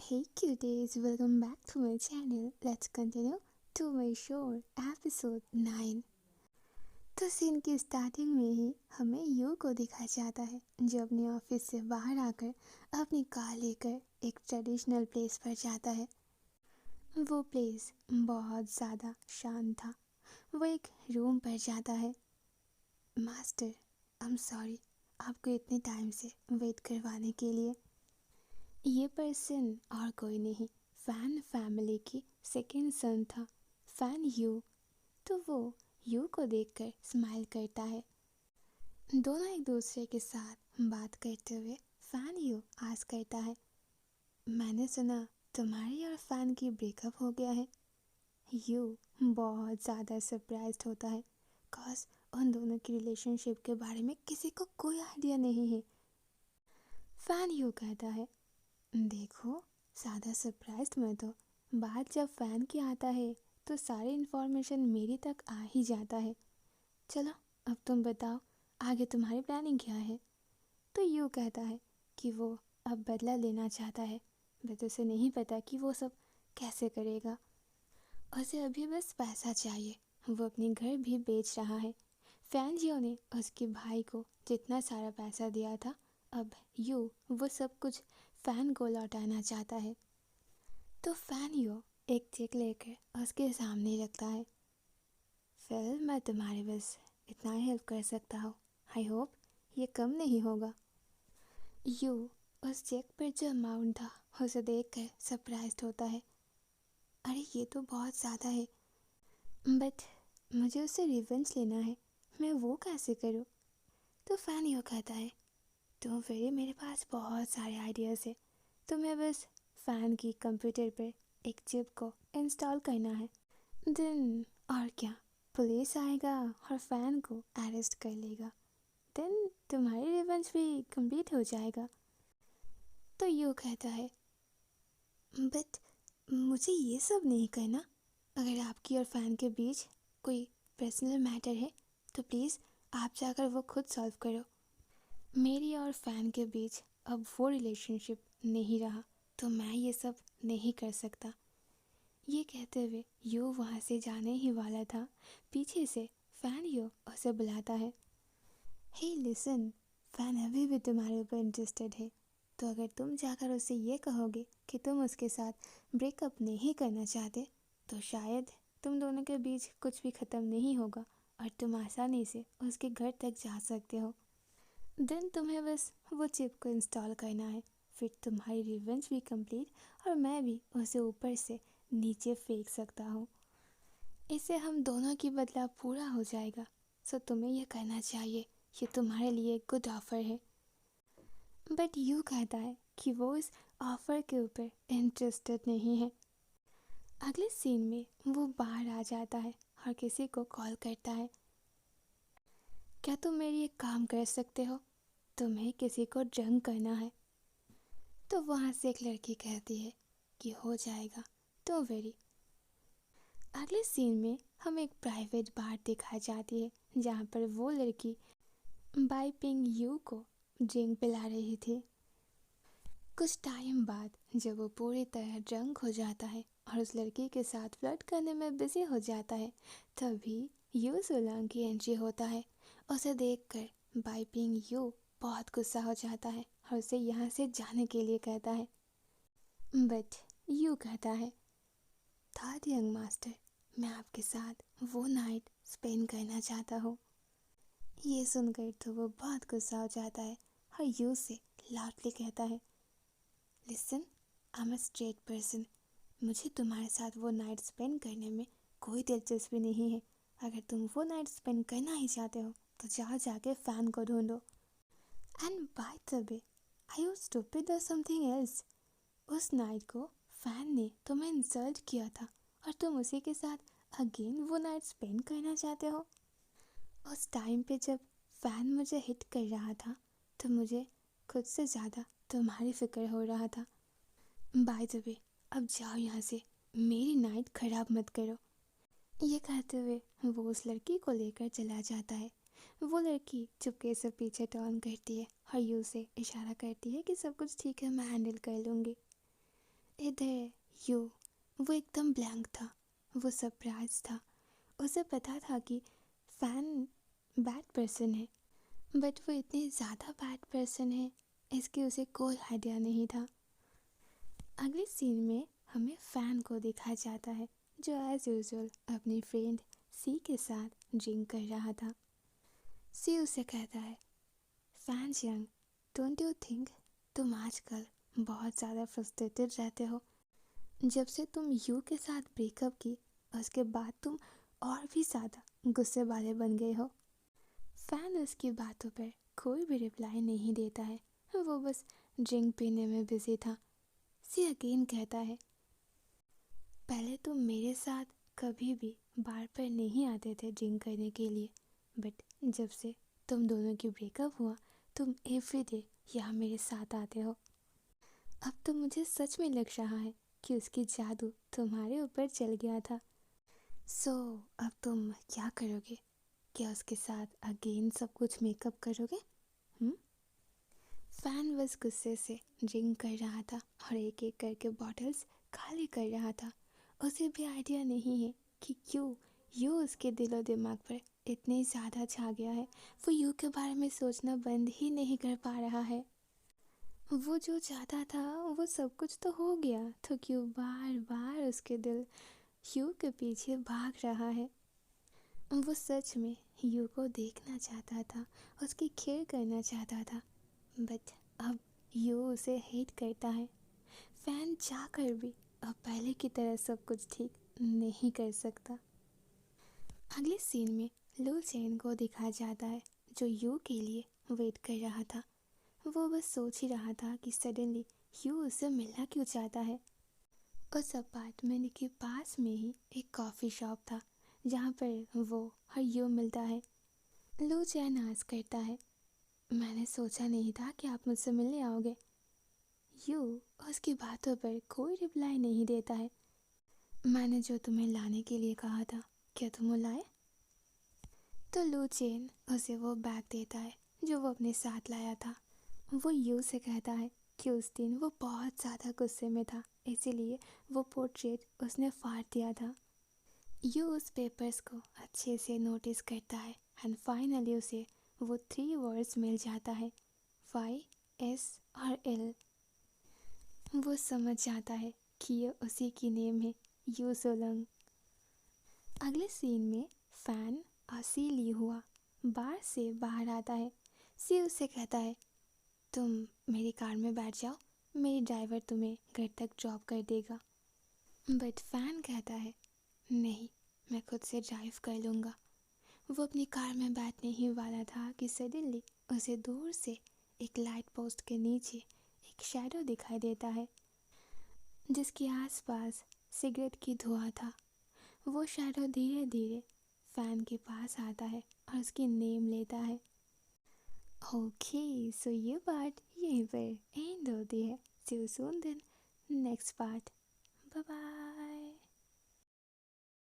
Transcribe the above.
Hey cuties, welcome back to my channel. Let's continue to my show, episode 9. तो scene की starting में ही हमें you को दिखाया जाता है जो अपने ऑफिस से बाहर आकर अपनी कार लेकर एक ट्रेडिशनल प्लेस पर जाता है। वो प्लेस बहुत ज़्यादा शांत था। वो एक रूम पर जाता है। मास्टर, आई एम सॉरी आपको इतने टाइम से वेट करवाने के लिए। ये पर्सन और कोई नहीं, फैन फैमिली की सेकंड सन था, फैन यू। तो वो यू को देखकर स्माइल करता है। दोनों एक दूसरे के साथ बात करते हुए फैन यू आस करता है, मैंने सुना तुम्हारी और फैन की ब्रेकअप हो गया है। यू बहुत ज़्यादा सरप्राइज्ड होता है कॉज उन दोनों की रिलेशनशिप के बारे में किसी को कोई आइडिया नहीं है। फैन यू कहता है, देखो ज़्यादा सरप्राइज्ड मत हो, बात जब फ़ैन की आता है तो सारी इन्फॉर्मेशन मेरी तक आ ही जाता है। चलो अब तुम बताओ आगे तुम्हारी प्लानिंग क्या है। तो यू कहता है कि वो अब बदला लेना चाहता है, बट उसे नहीं पता कि वो सब कैसे करेगा। उसे अभी बस पैसा चाहिए। वो अपनी घर भी बेच रहा है। फैन जियो ने उसके भाई को जितना सारा पैसा दिया था, अब यू वो सब कुछ फैन को लौटाना चाहता है। तो फैन यू एक चेक लेकर उसके सामने रखता है। फिर मैं तुम्हारे बस इतना ही हेल्प कर सकता हूँ, आई होप ये कम नहीं होगा। यू उस चेक पर जो अमाउंट था उसे देखकर सरप्राइज्ड होता है। अरे ये तो बहुत ज़्यादा है, बट मुझे उससे रिवेंज लेना है, मैं वो कैसे करूँ। तो फैन यू कहता है, तो फिर मेरे पास बहुत सारे आइडियाज़ है, तुम्हें बस फ़ैन की कंप्यूटर पर एक चिप को इंस्टॉल करना है, देन और क्या, पुलिस आएगा और फ़ैन को अरेस्ट कर लेगा, देन तुम्हारी रिवेंज भी कंप्लीट हो जाएगा। तो यू कहता है, बट मुझे ये सब नहीं करना। अगर आपकी और फ़ैन के बीच कोई पर्सनल मैटर है तो प्लीज़ आप जाकर वो खुद सॉल्व करो। मेरी और फ़ैन के बीच अब वो रिलेशनशिप नहीं रहा, तो मैं ये सब नहीं कर सकता। ये कहते हुए यू वहाँ से जाने ही वाला था, पीछे से फैन यू उसे बुलाता है। हे लिसन, फैन अभी भी तुम्हारे ऊपर इंटरेस्टेड है, तो अगर तुम जाकर उसे ये कहोगे कि तुम उसके साथ ब्रेकअप नहीं करना चाहते तो शायद तुम दोनों के बीच कुछ भी ख़त्म नहीं होगा और तुम आसानी से उसके घर तक जा सकते हो। देन तुम्हें बस वो चिप को इंस्टॉल करना है, फिर तुम्हारी रिवेंज भी कंप्लीट और मैं भी उसे ऊपर से नीचे फेंक सकता हूँ। इससे हम दोनों की बदला पूरा हो जाएगा। सो तुम्हें यह करना चाहिए, ये तुम्हारे लिए एक गुड ऑफर है। बट यू कहता है कि वो इस ऑफर के ऊपर इंटरेस्टेड नहीं है। अगले सीन में वो बाहर आ जाता है और किसी को कॉल करता है, क्या तुम मेरी एक काम कर सकते हो, तुम्हें किसी को ड्रंक करना है। तो वहाँ से एक लड़की कहती है कि हो जाएगा, तो वेरी। अगले सीन में हमें एक प्राइवेट बार दिखाई जाती है जहाँ पर वो लड़की बाइपिंग यू को ड्रिंक पिला रही थी। कुछ टाइम बाद जब वो पूरी तरह ड्रंक हो जाता है और उस लड़की के साथ फ्लर्ट करने में बिजी हो जाता है, तभी यू सुलंग की एंट्री होता है। उसे देखकर बाइपिंग यू बहुत गुस्सा हो जाता है और उसे यहाँ से जाने के लिए कहता है, बट यू कहता है, थर्ड यंग मास्टर, मैं आपके साथ वो नाइट स्पेंड करना चाहता हूँ। ये सुनकर तो वो बहुत गुस्सा हो जाता है और यू से लाउडली कहता है, listen, I am a straight person, मुझे तुम्हारे साथ वो नाइट स्पेंड करने में कोई दिलचस्पी नहीं है। अगर तुम वो नाइट स्पेंड करना ही चाहते हो तो जाओ जाके फ़ैन को ढूंढो। And by the way, are you stupid और समथिंग एल्स? उस नाइट को फैन ने तुम्हें इंसल्ट किया था और तुम उसी के साथ अगेन वो नाइट स्पेंड करना चाहते हो। उस टाइम पे जब फैन मुझे हिट कर रहा था तो मुझे खुद से ज़्यादा तुम्हारी फिक्र हो रहा था। बाय द वे, अब जाओ यहाँ से, मेरी नाइट ख़राब मत करो। ये कहते हुए वो उस लड़की को लेकर चला जाता है। वो लड़की चुपके से पीछे टर्न करती है और यू से इशारा करती है कि सब कुछ ठीक है, मैं हैंडल कर लूँगी। इधर यू, वो एकदम ब्लैंक था। वो सरप्राइज था। उसे पता था कि फैन बैड पर्सन है, बट वो इतने ज़्यादा बैड पर्सन है इसकी उसे कोई आइडिया नहीं था। अगले सीन में हमें फैन को दिखाया जाता है जो एज यूजुअल अपनी फ्रेंड सी के साथ ड्रिंक कर रहा था। सी उसे कहता है, fan young, don't you think तुम आजकल बहुत ज़्यादा फ्रस्ट्रेटेड रहते हो? जब से तुम यू के साथ ब्रेकअप की उसके बाद तुम और भी ज़्यादा गुस्से वाले बन गए हो। फैन उसकी बातों पर कोई भी रिप्लाई नहीं देता है, वो बस ड्रिंक पीने में बिजी था। सी अगेन कहता है, पहले तुम मेरे साथ कभी भी बार पर नहीं आते थे ड्रिंक करने के लिए, बट जब से तुम दोनों की ब्रेकअप हुआ तुम एवरीडे यहाँ मेरे साथ आते हो। अब तो मुझे सच में लग रहा है कि उसकी जादू तुम्हारे ऊपर चल गया था। सो अब तुम क्या करोगे? क्या उसके साथ अगेन सब कुछ मेकअप करोगे? फैन बस गुस्से से ड्रिंक कर रहा था और एक एक करके बॉटल्स खाली कर रहा था। उसे भी आइडिया नहीं है कि क्यों यू उसके दिलो दिमाग पर इतने ज़्यादा छा गया है। वो यू के बारे में सोचना बंद ही नहीं कर पा रहा है। वो जो चाहता था वो सब कुछ तो हो गया, तो क्यों बार बार उसके दिल यू के पीछे भाग रहा है। वो सच में यू को देखना चाहता था, उसकी केयर करना चाहता था, बट अब यू उसे हेट करता है। फैन चाहकर भी अब पहले की तरह सब कुछ ठीक नहीं कर सकता। अगले सीन में लो चैन को दिखाया जाता है जो यू के लिए वेट कर रहा था। वो बस सोच ही रहा था कि सडनली यू उससे मिलना क्यों चाहता है। उस अपार्टमेंट के पास में ही एक कॉफ़ी शॉप था जहाँ पर वो हर यू मिलता है। लो चैन आस करता है, मैंने सोचा नहीं था कि आप मुझसे मिलने आओगे। यू उसकी बातों पर कोई रिप्लाई नहीं देता है। मैंने जो तुम्हें लाने के लिए कहा था, क्या तुम वो लाए? तो लू चेन उसे वो बैग देता है जो वो अपने साथ लाया था। वो यू से कहता है कि उस दिन वो बहुत ज़्यादा गुस्से में था, इसीलिए वो पोर्ट्रेट उसने फाड़ दिया था। यू उस पेपर्स को अच्छे से नोटिस करता है एंड फाइनली उसे वो 3 वर्ड्स मिल जाता है, वाई, एस और एल। वो समझ जाता है कि ये उसी की नेम है, यू सोलंग। अगले सीन में फैन और सी ली हुआ बार से बाहर आता है। सी उससे कहता है, तुम मेरी कार में बैठ जाओ, मेरी ड्राइवर तुम्हें घर तक ड्रॉप कर देगा। बट फैन कहता है, नहीं, मैं खुद से ड्राइव कर लूँगा। वो अपनी कार में बैठने ही वाला था कि सडनली उसे दूर से एक लाइट पोस्ट के नीचे एक शैडो दिखाई देता है जिसके आसपास सिगरेट की धुआं था। वो शैडो धीरे धीरे फैन के पास आता है और उसकी नेम लेता है। ओके, सो ये पार्ट यहीं पर एंड होती है। See you soon then next part. Bye bye.